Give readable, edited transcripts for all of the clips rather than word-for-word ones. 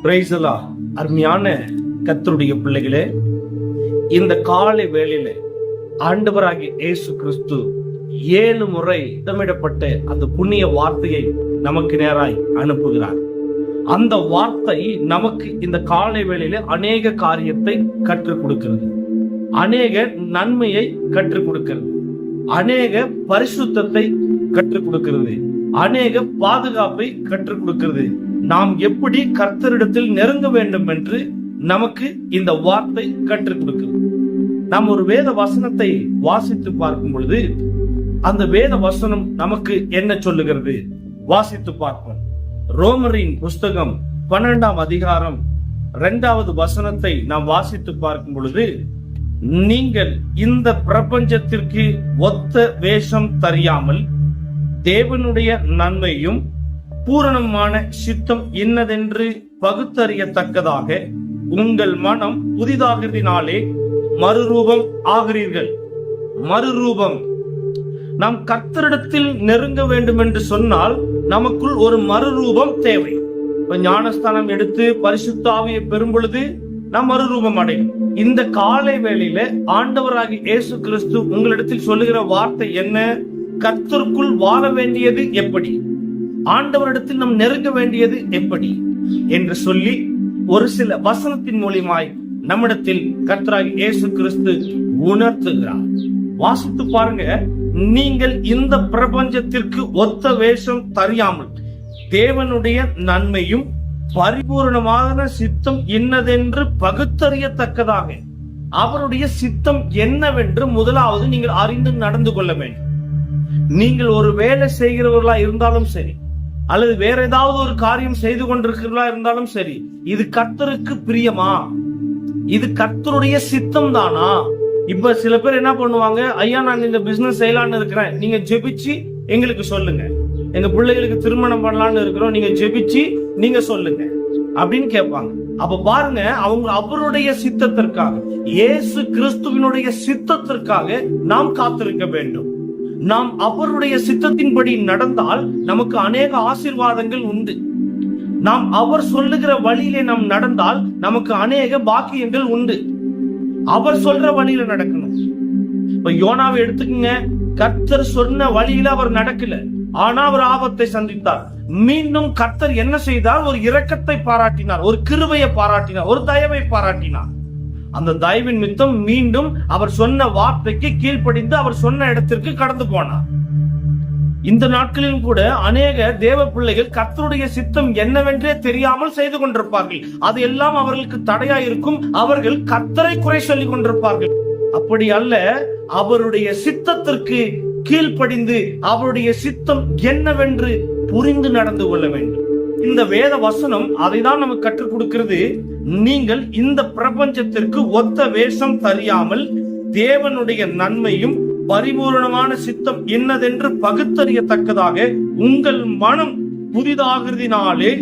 Praise the Lord. அருமையான கர்த்தருடைய பிள்ளைகளே, இந்த காலை வேளையில ஆண்டவராகிய இயேசு கிறிஸ்து 7 முறை திட்டமிடப்பட்ட அந்த புண்ணிய வார்த்தையை நமக்கு நேராய் அனுப்புகிறார். அந்த வார்த்தை நமக்கு இந்த காலை வேளையில அநேக காரியத்தை கற்றுக் கொடுக்கிறது, அநேக நன்மையை கற்றுக் கொடுக்கிறது, அநேக பரிசுத்தத்தை கற்றுக் கொடுக்கிறது, அநேக பாதுகாப்பை கற்றுக் கொடுக்கிறது. நாம் எப்படி கர்த்தரிடத்தில் நெருங்க வேண்டும் என்று நமக்கு இந்த வார்த்தை கற்றுக் கொடுக்கிறது. நாம் ஒரு வேத வசனத்தை வாசித்து பார்க்கும் பொழுது அந்த வேத வசனம் நமக்கு என்ன சொல்லுகிறது வாசித்து பார்ப்போம். ரோமரின் புஸ்தகம் 12ஆம் அதிகாரம் 2வது வசனத்தை நாம் வாசித்து பார்க்கும் பொழுது, நீங்கள் இந்த பிரபஞ்சத்திற்கு ஒத்த வேஷம் தெரியாமல் தேவனுடைய நன்மையும் பூரணமான சித்தம் இன்னதென்று பகுத்தறியத்தக்கதாக உங்கள் மனம் புதிதாகிறதினாலே மறுரூபம் ஆகிறீர்கள். மறுரூபம். நாம் கர்த்தரிடத்தில் நெருங்க வேண்டும் என்று சொன்னால் நமக்குள் ஒரு மறுரூபம் தேவை. இப்ப ஞானஸ்தானம் எடுத்து பரிசுத்த ஆவியை பெறும் பொழுது நாம் மறுரூபம் அடையும். இந்த காலை வேளையில ஆண்டவராகிய இயேசு கிறிஸ்து உங்களிடத்தில் சொல்லுகிற வார்த்தை என்ன? கர்த்தருக்குள் வாழ வேண்டியது எப்படி, ஆண்டவரிடத்தில் நாம் நெருங்க வேண்டியது எப்படி என்று சொல்லி ஒரு சில வசனத்தின் மூலமாய் நம்மிடத்தில் கர்த்தராகிய இயேசு கிறிஸ்து உணர்த்துகிறார். வாசித்து பாருங்க. நீங்கள் இந்த பிரபஞ்சத்திற்கு ஒத்த வேஷம் தெரியாமல் தேவனுடைய நன்மையும் பரிபூர்ணமான சித்தம் இன்னதென்று பகுத்தறியத்தக்கதாக, அவருடைய சித்தம் என்னவென்று முதலாவது நீங்கள் அறிந்து நடந்து கொள்ள வேண்டும். நீங்கள் ஒரு வேலை செய்கிறவர்களா இருந்தாலும் சரி, அல்லது வேற ஏதாவது ஒரு காரியம் செய்து கொண்டிருக்கிறவர்களா இருந்தாலும் சரி, இது கர்த்தருக்கு பிரியமா, இது கர்த்தருடைய சித்தம் தானா? இப்ப சில பேர் என்ன பண்ணுவாங்க, ஐயா நான் இந்த பிசினஸ் செய்யலான்னு இருக்கிறேன், நீங்க ஜெபிச்சு எங்களுக்கு சொல்லுங்க, எங்க பிள்ளைகளுக்கு திருமணம் பண்ணலான்னு இருக்கிறோம், நீங்க ஜெபிச்சு நீங்க சொல்லுங்க அப்படின்னு கேட்பாங்க. அப்ப பாருங்க, அவங்க அவருடைய சித்தத்திற்காக, இயேசு கிறிஸ்துவினுடைய சித்தத்திற்காக நாம் காத்திருக்க வேண்டும். நாம் அவருடைய சித்தத்தின்படி நடந்தால் நமக்கு அநேக ஆசீர்வாதங்கள் உண்டு. நாம் அவர் சொல்லுகிற வழியிலே நாம் நடந்தால் நமக்கு அநேக பாக்கியங்கள் உண்டு. அவர் சொல்ற வழியில நடக்கணும். இப்ப யோனாவை எடுத்துக்கங்க. கர்த்தர் சொன்ன வழியில அவர் நடக்கல, ஆனா அவர் ஆபத்தை சந்தித்தார். மீண்டும் கர்த்தர் என்ன செய்தார்? ஒரு இரக்கத்தை பாராட்டினார், ஒரு கிருபையை பாராட்டினார், ஒரு தயவை பாராட்டினார். அந்த தயவின் நிமித்தம் மீண்டும் அவர் சொன்ன வார்த்தைக்கு கீழ்ப்படிந்து அவர் சொன்ன இடத்திற்கு கடந்து போனார். இந்த நாட்களிலும் கூட அநேக தேவ பிள்ளைகள் கர்த்தருடைய சித்தம் என்னவென்றே தெரியாமல் செய்து கொண்டிருப்பார்கள். அது எல்லாம் அவர்களுக்கு தடையா இருக்கும். அவர்கள் கர்த்தரை குறை சொல்லிக் கொண்டிருப்பார்கள். அப்படி அல்ல, அவருடைய சித்தத்திற்கு கீழ்ப்படிந்து அவருடைய சித்தம் என்னவென்று புரிந்து நடந்து கொள்ள வேண்டும். இந்த வேத வசனம் அதை தான் நமக்கு கற்றுக் கொடுக்கிறது. நீங்கள் இந்த பிரபஞ்சத்திற்கு ஒத்த வேஷம் தெரியாமல் தேவனுடைய நன்மையும் பரிபூரணமான சித்தம் என்னதென்று பகுத்தறியத்தக்கதாக உங்கள் மனம் புதிதாகிறதினாலே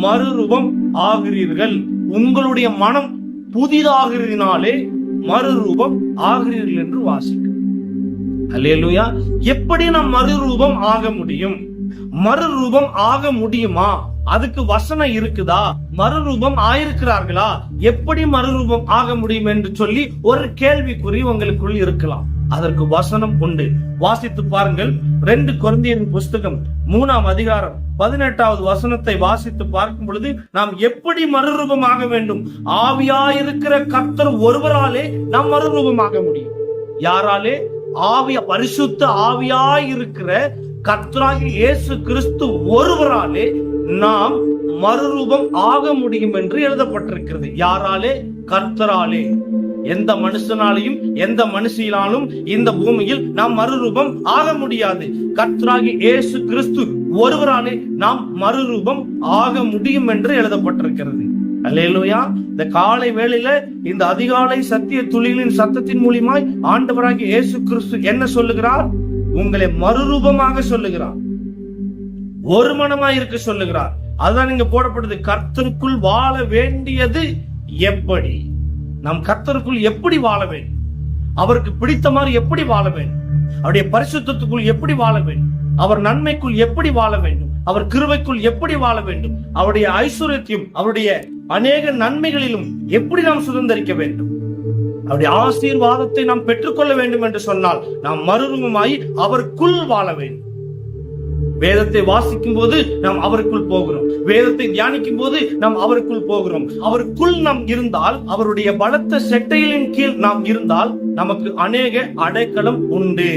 மறுரூபம் ஆகிறீர்கள். உங்களுடைய மனம் புதிதாகிறதினாலே மறுரூபம் ஆகிறீர்கள் என்று வாசிக்க. அல்லேலூயா. எப்படி நாம் மறுரூபம் ஆக முடியும்? மறுரூபம் ஆக முடியுமா? அதுக்கு வசனம் இருக்குதா? மறுரூபம் ஆயிருக்கிறார்களா? எப்படி மறுரூபம் ஆக முடியும் என்று சொல்லி ஒரு கேள்விக்குறி உங்களுக்குள் இருக்கலாம். அதற்கு வசனம் உண்டு. வாசித்து பாருங்கள். 2 கொரிந்தியர் புஸ்தகம் 3ஆம் அதிகாரம் 18வது வசனத்தை வாசித்து பார்க்கும் பொழுது நாம் எப்படி மறுரூபமாக வேண்டும்? ஆவியாயிருக்கிற கர்த்தர் ஒருவராலே நாம் மறுரூபமாக முடியும். யாராலே? பரிசுத்த ஆவியாயிருக்கிற கர்த்தராகிய இயேசு கிறிஸ்து ஒருவராலே நாம் மறுரூபம் ஆக முடியும் என்று எழுதப்பட்டிருக்கிறது. யாராலே? கர்த்தராலே. எந்த மனுஷனாலையும் எந்த மனுஷியினாலும் இந்த பூமியில் நாம் மறுரூபம் ஆக முடியாது. கர்த்தராகிய இயேசு கிறிஸ்து ஒருவராலே நாம் மறுரூபம் ஆக முடியும் என்று எழுதப்பட்டிருக்கிறது. அல்லேலூயா. இந்த காலை வேளையில இந்த அதிகாலை சத்திய துளிகளின் சத்தத்தின் மூலமாய் ஆண்டவராகிய இயேசு கிறிஸ்து என்ன சொல்லுகிறார்? உங்களை மறுரூபமாக சொல்லுகிறார், ஒரு மனமாய் இருக்க சொல்லுகிறார். அதுதான் இங்க போடப்படுது. கர்த்தருக்குள் வாழ வேண்டியது எப்படி? நாம் கர்த்தருக்குள் எப்படி வாழ வேண்டும்? அவருக்கு பிடித்த மாதிரி எப்படி வாழ வேண்டும்? அவருடைய பரிசுத்தத்துக்குள் எப்படி வாழ வேண்டும்? அவர் நன்மைக்குள் எப்படி வாழ வேண்டும்? அவர் கிருபைக்குள் எப்படி வாழ வேண்டும்? அவருடைய ஐஸ்வர்யத்தையும் அவருடைய அநேக நன்மைகளிலும் எப்படி நாம் சுதந்தரிக்க வேண்டும், அவருடைய ஆசீர்வாதத்தை நாம் பெற்றுக்கொள்ள வேண்டும் என்று சொன்னால் நாம் மறுரூபமாய் அவருக்குள் வாழ வேண்டும். வேதத்தை வாசிக்கும் போது நாம் அவருக்குள் போகிறோம், வேதத்தை தியானிக்கும் போது நாம் அவருக்குள் போகிறோம். அவருக்குள் நாம் இருந்தால், அவருடைய பலத்த செட்டைகளின் கீழ் நாம் இருந்தால் நமக்கு அநேக அடைக்கலம் உண்டு.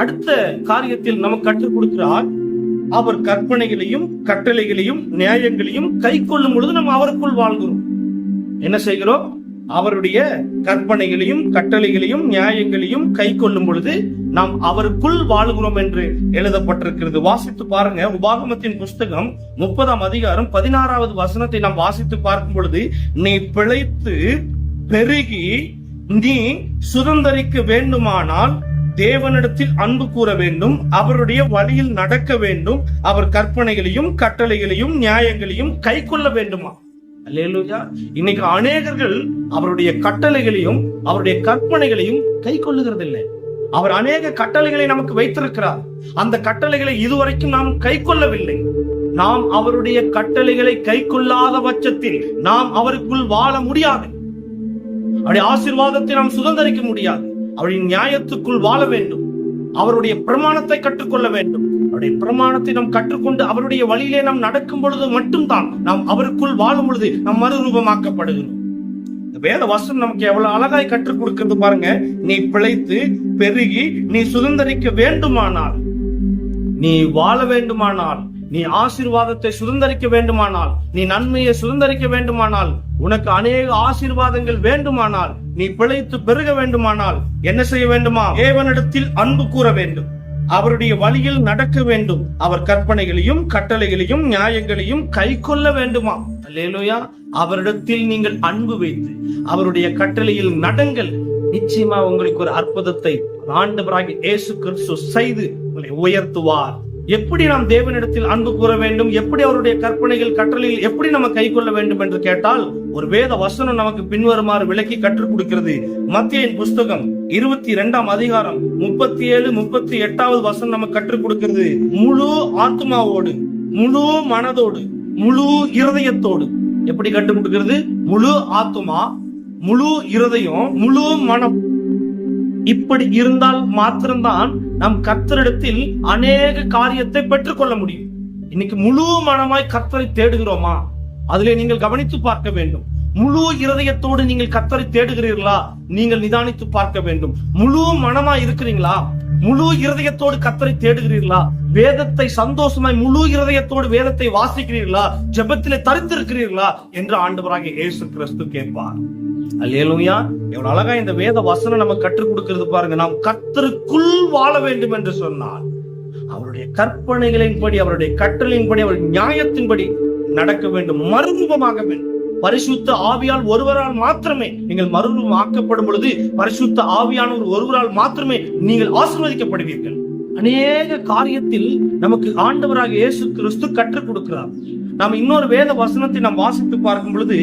அடுத்த காரியத்தில் நமக்கு கற்றுக் கொடுக்கிறார், அவர் கற்பனைகளையும் கட்டளைகளையும் நியாயங்களையும் கை கொள்ளும் பொழுது நாம் அவருக்குள் வாழ்கிறோம். என்ன செய்கிறோம்? அவருடைய கற்பனைகளையும் கட்டளைகளையும் நியாயங்களையும் கை கொள்ளும் பொழுது நாம் அவருக்குள் வாழுகிறோம் என்று எழுதப்பட்டிருக்கிறது. வாசித்து பாருங்க, உபாகமத்தின் புஸ்தகம் 30ஆம் அதிகாரம் 16வது வசனத்தை நாம் வாசித்து பார்க்கும் பொழுது, நீ பிழைத்து பெருகி நீ சுதந்தரிக்க வேண்டுமானால் தேவனிடத்தில் அன்பு கூற வேண்டும், அவருடைய வழியில் நடக்க வேண்டும், அவர் கற்பனைகளையும் கட்டளைகளையும் நியாயங்களையும் கை கொள்ள வேண்டுமா? அல்லேலூயா. இன்னைக்கு அநேகர்கள் அவருடைய கட்டளைகளையும் அவருடைய கற்பனைகளையும் கை கொள்ளுகிறது இல்லை. அவர் அநேக கட்டளைகளை நமக்கு வைத்திருக்கிறார், அந்த கட்டளைகளை இதுவரைக்கும் நாம் கை கொள்ளவில்லை. நாம் அவருடைய கட்டளைகளை கை கொள்ளாத பட்சத்தில் நாம் அவருக்குள் வாழ முடியாது, அவருடைய ஆசீர்வாதத்தை நாம் சுதந்தரிக்க முடியாது. அவருடைய நியாயத்துக்குள் வாழ வேண்டும், அவருடைய பிரமாணத்தை கற்றுக்கொள்ள வேண்டும். அவருடைய பிரமாணத்தை நாம் கற்றுக்கொண்டு அவருடைய வழியிலே நாம் நடக்கும் பொழுது மட்டும்தான் நாம் அவருக்குள் வாழும் பொழுது நாம் மறுரூபமாக்கப்படுகிறோம். வேத வசனம் நமக்கு எவ்வளவு அழகாய் கற்றுக் கொடுக்கிறது பாருங்க. நீ பிழைத்து பெருகி நீ சுதந்தரிக்க வேண்டுமானால், நீ வாழ வேண்டுமானால், நீ ஆசீர்வாதத்தை சுதந்தரிக்க வேண்டுமானால், நீ நன்மையை சுதந்தரிக்க வேண்டுமானால், உனக்கு அநேக ஆசீர்வாதங்கள் வேண்டுமானால், நீ பிழைத்து பெருக வேண்டுமானால் என்ன செய்ய வேண்டுமா? தேவனிடத்தில் அன்பு கூற வேண்டும், அவருடைய வழியில் நடக்க வேண்டும், அவர் கற்பனைகளையும் கட்டளைகளையும் நியாயங்களையும் கை கொள்ள வேண்டுமா? அல்லேலூயா. அவரிடத்தில் நீங்கள் அன்பு வைத்து அவருடைய கட்டளையில் நடங்கள். நிச்சயமா உங்களுக்கு ஒரு அற்புதத்தை ஆண்டவராகிய இயேசு கிறிஸ்து செய்து உங்களை உயர்த்துவார். எப்படி நாம் தேவனிடத்தில் அன்பு கூற வேண்டும், எப்படி அவருடைய கற்பனைகள் கட்டளையில் எப்படி நம்ம கை கொள்ள வேண்டும் என்று கேட்டால், ஒரு வேத வசனம் நமக்கு பின்வருமாறு விளக்கி கற்றுக் கொடுக்கிறது. மத்தேயின் புஸ்தகம் 22ஆம் அதிகாரம் 37, 38வது வசனம் நமக்கு கற்றுக் கொடுக்கிறது. முழு ஆத்மாவோடு, முழு மனதோடு, முழு இருதயத்தோடு. எப்படி கற்றுக் கொடுக்கிறது? முழு ஆத்மா, முழு இருதயம், முழு மனம். இப்படி இருந்தால் மாத்திரம்தான் நம் கர்த்தரிடத்தில் அநேக காரியத்தை பெற்றுக்கொள்ள முடியும். இன்னைக்கு முழு மனமாய் கர்த்தரை தேடுகிறோமா? அதிலே நீங்கள் கவனித்து பார்க்க வேண்டும். முழு இருதயத்தோடு நீங்கள் கர்த்தரை தேடுகிறீர்களா? நீங்கள் நிதானித்து பார்க்க வேண்டும். முழு மனமாய் இருக்கிறீங்களா? முழு இருதயத்தோடு கர்த்தரை தேடுகிறீர்களா? வேதத்தை சந்தோஷமாய் முழு இருதயத்தோடு வேதத்தை வாசிக்கிறீர்களா? ஜெபத்திலே தரித்திருக்கிறீர்களா என்று ஆண்டவராகிய இயேசு கிறிஸ்து கேட்பார். அல்லேலூயா. எவ்வளவு அழகா இந்த வேத வசனம் நமக்கு கற்றுக் கொடுக்கிறது பாருங்க. நாம் கர்த்தருக்குள் வாழ வேண்டும் என்று சொன்னால் அவருடைய கற்பனைகளின்படி, அவருடைய கட்டளையின்படி, அவருடைய நியாயத்தின்படி நடக்க வேண்டும், மறுரூபமாக வேண்டும். பரிசுத்த ஆவியால் ஒருவரால் மாத்திரமே நீங்கள் மறுரூபம் ஆக்கப்படும் பொழுது, பரிசுத்த ஆவியானவர் ஒருவரால் மாத்திரமே நீங்கள் ஆசீர்வதிக்கப்படுவீர்கள். அநேக காரியத்தில் நமக்கு ஆண்டவராக இயேசு கிறிஸ்து கற்றுக் கொடுக்கிறார். நாம் இன்னொரு வேத வசனத்தை நாம் வாசித்து பார்க்கும் பொழுது,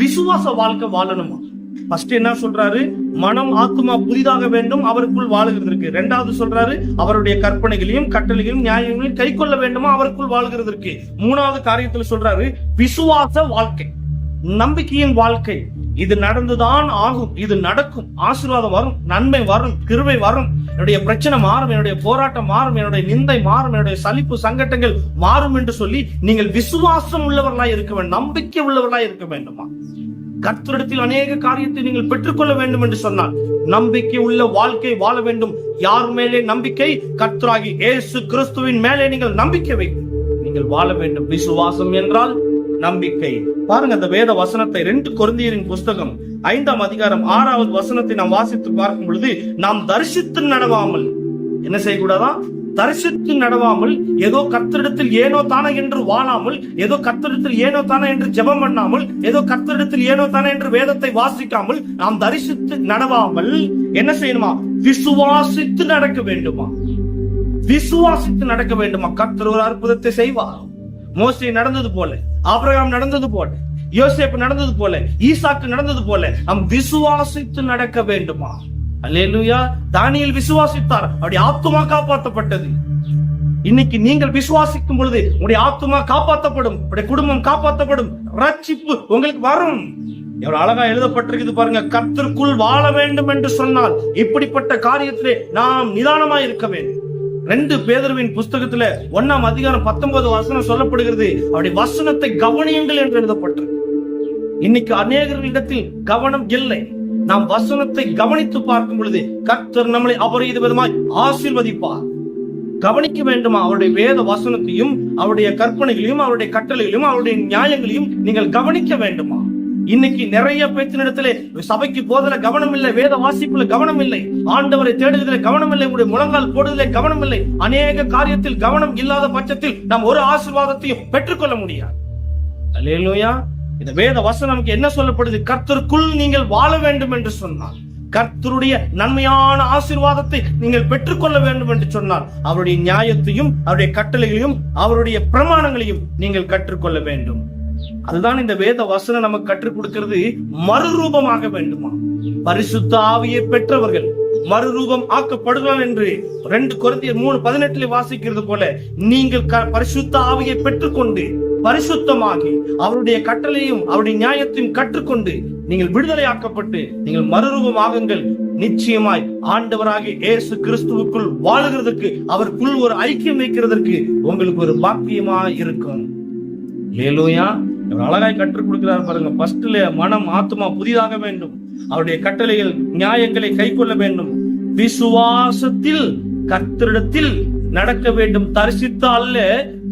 விசுவாச வாழ்க்கை வாழணுமா? ஃபர்ஸ்ட் என்ன சொல்றாரு? மனம் ஆத்துமா புதிதாக வேண்டும், அவருக்குள் வாழுகிறதற்கு. இரண்டாவது சொல்றாரு, அவருடைய கற்பனைகளையும் கட்டளைகளையும் நியாயங்களையும் கை கொள்ள வேண்டுமா, அவருக்குள் வாழுகிறதற்கு. மூணாவது காரியத்துல சொல்றாரு, விசுவாச வாழ்க்கை, நம்பிக்கையின் வாழ்க்கை. இது நடந்துதான் ஆகும், இது நடக்கும், ஆசீர்வாதம் வரும், நன்மை வரும், கிருபை வரும், என்னுடைய பிரச்சனை மாறும், என்னுடைய போராட்டம் மாறும், என்னுடைய நிந்தை மாறும், என்னுடைய சலிப்பு சங்கட்டங்கள் மாறும் என்று சொல்லி நீங்கள் விசுவாசம் உள்ளவர்களாய் இருக்க வேண்டும், நம்பிக்கை உள்ளவர்களாய் இருக்க வேண்டுமா? கர்த்தரிடத்தில் அநேக காரியத்தை நீங்கள் பெற்றுக்கொள்ள வேண்டும் என்று சொன்னால் நம்பிக்கை உள்ள வாழ்க்கை வாழ வேண்டும். யார் மேலே நம்பிக்கை? கர்த்தராகி இயேசு கிறிஸ்துவின் மேலே நீங்கள் நம்பிக்கை வைத்து நீங்கள் வாழ வேண்டும். விசுவாசம் என்றால் நம்பிக்கை. பாருங்க அந்த வேத வசனத்தை 2 கொரிந்தியரின் புஸ்தகம் 5ஆம் அதிகாரம் 6வது வசனத்தை நாம் வாசித்து பார்க்கும் பொழுது, நாம் தரிசித்து நடவாமல் என்ன செய்யக்கூடாதா? தரிசித்து நடவாமல், ஏதோ கர்த்தரிடத்தில் ஏனோ தானே என்று வாழாமல், ஏதோ கர்த்தரிடத்தில் ஏனோ தானே என்று ஜெபம் பண்ணாமல், ஏதோ கர்த்தரிடத்தில் ஏனோ தானே என்று வேதத்தை வாசிக்காமல், நாம் தரிசித்து நடவாமல் என்ன செய்யணுமா? விசுவாசித்து நடக்க வேண்டுமா? விசுவாசித்து நடக்க வேண்டுமா? கர்த்தர் ஒரு அற்புதத்தை செய்வார். மோசே நடந்தது போல, ஆபிரகாம் நடந்தது போல, யோசேப்பு நடந்தது போல, ஈசாக்கு நடந்தது போல நாம் விசுவாசித்து நடக்க வேண்டுமா? அல்லேலூயா. தானியேல் விசுவாசித்தார், அவருடைய ஆத்துமா காப்பாற்றப்பட்டது. இன்னைக்கு நீங்கள் விசுவாசிக்கும் பொழுது உங்களுடைய ஆத்துமா காப்பாற்றப்படும், உங்களுடைய குடும்பம் காப்பாற்றப்படும், ரட்சிப்பு உங்களுக்கு வரும். எவ்வளவு அழகா எழுதப்பட்டிருக்குது பாருங்க. கர்த்தருக்குள் வாழ வேண்டும் என்று சொன்னால் இப்படிப்பட்ட காரியத்திலே நாம் நிதானமாய் இருக்க வேண்டும். 2 பேதுருவின் புஸ்தகத்துல 1ஆம் அதிகாரம் 19 வசனம் சொல்லப்படுகிறது. அவருடைய வசனத்தை கவனியுங்கள் என்று எழுதப்பட்டிருக்கு. இன்னைக்கு அநேகரிடத்தில் கவனம் இல்லை. நாம் வசனத்தை கவனித்து பார்க்கும் பொழுது கர்த்தர் நம்மளை அபரித விதமாய் ஆசீர்வதிப்பார். கவனிக்க வேண்டுமா? அவருடைய வேத வசனத்தையும் அவருடைய கற்பனைகளையும் அவருடைய கட்டளைகளையும் அவருடைய நியாயங்களையும் நீங்கள் கவனிக்க வேண்டுமா? இன்னைக்கு நிறைய பேச்சினிடத்திலே சபைக்கு போதல கவனம் இல்லை, வேத வாசிப்புல கவனம் இல்லை, ஆண்டவரை தேடுவதிலே கவனம் இல்லை, உங்களுடைய முழங்கால் போடுவதிலே கவனம் இல்லை. அநேக காரியத்தில் கவனம் இல்லாத பட்சத்தில் நாம் ஒரு ஆசீர்வாதத்தையும் பெற்றுக்கொள்ள முடியாது. அல்லேலூயா. இந்த வேத வசனம் நமக்கு என்ன சொல்லப்படுது? கர்த்தருக்குள் நீங்கள் வாழ வேண்டும் என்று சொன்னார், கர்த்தருடைய நன்மையான ஆசீர்வாதத்தை நீங்கள் பெற்றுக்கொள்ள வேண்டும் என்று சொன்னால் அவருடைய நியாயத்தையும் அவருடைய கட்டளைகளையும் அவருடைய பிரமாணங்களையும் நீங்கள் கற்றுக்கொள்ள வேண்டும். அதுதான் இந்த வேத வசனம் நமக்கு கற்றுக் கொடுக்கிறது. மறுரூபமாக வேண்டுமா? பரிசுத்த ஆவியை பெற்றவர்கள் மறுரூபம் ஆக்கப்படுகிறார் என்று 2 கொரிந்தியர் 3:18 வாசிக்கிறது போல நீங்கள் பரிசுத்த ஆவியை பெற்றுக்கொண்டு பரிசுத்தமாகி அவருடைய கட்டளையும் அவருடைய நியாயத்தையும் கற்றுக்கொண்டு நீங்கள் விடுதலையாக்கப்பட்டு நீங்கள் மறுரூபமாகுங்கள். நிச்சயமாய் ஆண்டவராகிய இயேசு கிறிஸ்துவுக்குள் வாழுகிறதுக்கு அவருக்குள் ஒரு ஐக்கியம் வைக்கிறதற்கு உங்களுக்கு ஒரு பாக்கியமா இருக்கும். அல்லேலூயா. அழகாய் கற்றுக் கொடுக்கிறார் பாருங்க. ஃபர்ஸ்ட்ல மனம் ஆத்துமா புதிதாக வேண்டும், அவருடைய கட்டளைகள் நியாயங்களை கை கொள்ள வேண்டும், விசுவாசத்தில் கர்த்தரிடத்தில் நடக்க வேண்டும், தரிசித்து அல்ல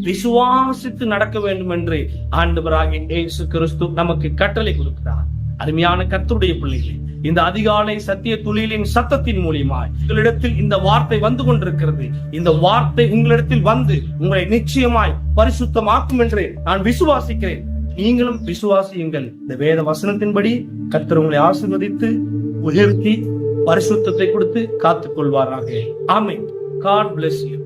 விசுவாசித்து நடக்க வேண்டும் என்று ஆண்டவராகிய இயேசு கிறிஸ்து நமக்கு கட்டளை கொடுக்கிறார். அருமையான கர்த்தருடைய பிள்ளைகளே, இந்த அதிகாலை சத்திய துளிலின் சத்தத்தின் மூலியமாய் உங்களிடத்தில் இந்த வார்த்தை வந்து கொண்டிருக்கிறது. இந்த வார்த்தை உங்களிடத்தில் வந்து உங்களை நிச்சயமாய் பரிசுத்தமாக்கும் என்று நான் விசுவாசிக்கிறேன். நீங்களும் விசுவாசியுங்கள். இந்த வேத வசனத்தின்படி கர்த்தர் உங்களை ஆசீர்வதித்து உயர்த்தி பரிசுத்தத்தை கொடுத்து காத்துக் கொள்வாராக. ஆமென். God bless you.